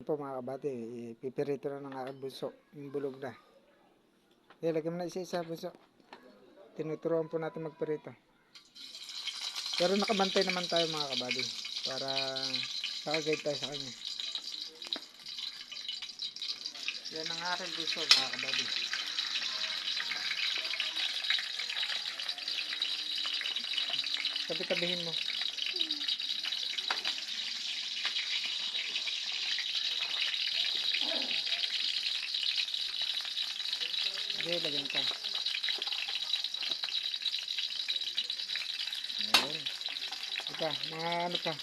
Po mga kabate, ipipirito na ng aking bunso, yung bulog na. Lagyan mo na isa-isa bunso. Tinuturuan po natin magpirito. Pero nakabantay naman tayo mga kabate, para nakaguide tayo sa kanya. Yan ang aking bunso mga kabate. Tabi-tabihin mo. Okay, lagyan ka. Ayan. Diba, mga ano pa.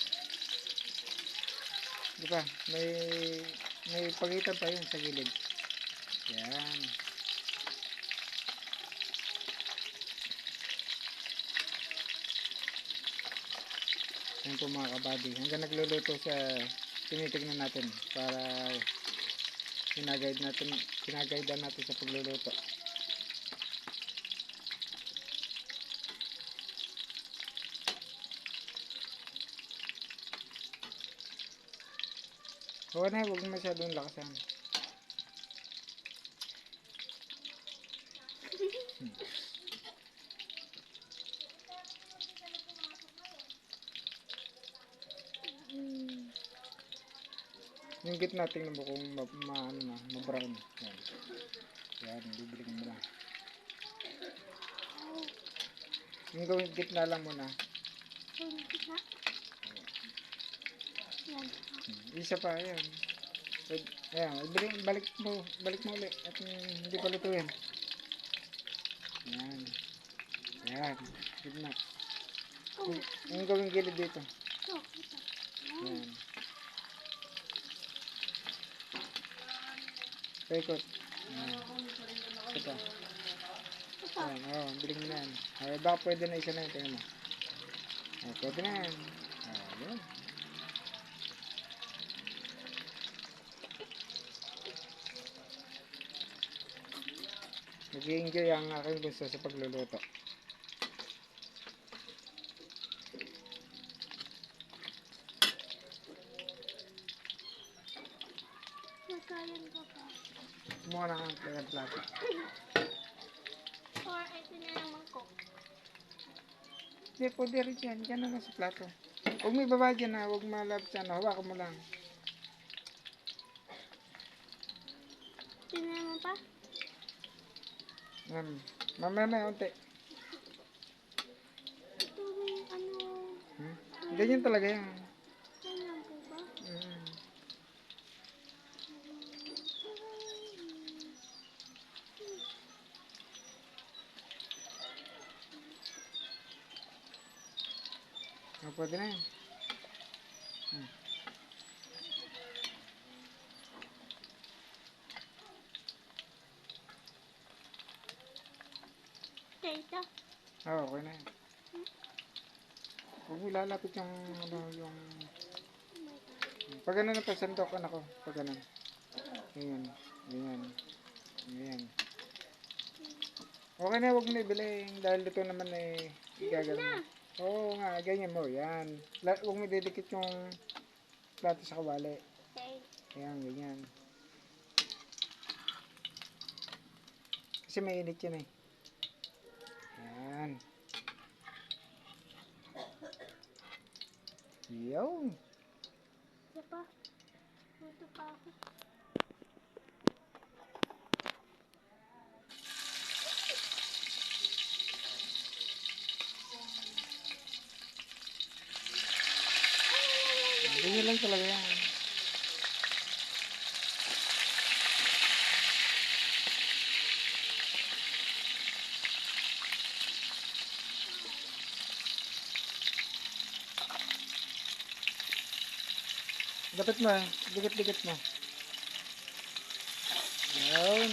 Diba, may pagitan pa yun sa gilid. Ayan. Ayan po mga kabady. Hanggang nagluluto sa tinitignan natin para pinagaydan natin sa pagluluto. Oo na, huwag masyadong lakasan. Yung gitna, tingnan mo kung ma-brown. Yan. Yan, bibigyan mo lang. Yung gawin gitna lang muna. Isa pa, yan. Ayan, balik mo ulit. At hindi pa lutuin. Yan. Yan, gitna. Yung gawin gilid dito. Yan. Paikot. Ito. Ayan, biling mo na yan. Baka pwede na isa na yun. Tingnan mo. Pwede na yan. Ayan. Nag-i-enjoy ang aking gusto sa pagluluto. Nagkayan ko pa. Kumuha na ang plato. Or ito na yung mangkok. Hindi, pwede rin yan. Diyan na sa plato. Huwag may baba dyan ha. Huwag malab dyan. Hawakan mo lang. Tingnan mo pa? Mamaya na unti. Ito yung ano... Ganyan talaga yan. Ganyan po ba? Pwede na yan. Ito. Okay na yan. Huwag mo ilalapit yung pag ganun na pasandok anak ko. Pag ganun. Ganyan. Okay na, huwag mo na ibili. Dahil dito naman igagano mo. Oo nga, ganyan mo. Yan. Huwag mo didikit yung plato sa kawali. Okay. Ayan, ganyan. Kasi may init yan eh. Ayan. Yun. Ito pa. Ito pa ako. Ganyan lang talaga yan. Dapat mo, dikit-dikit mo. Ayan.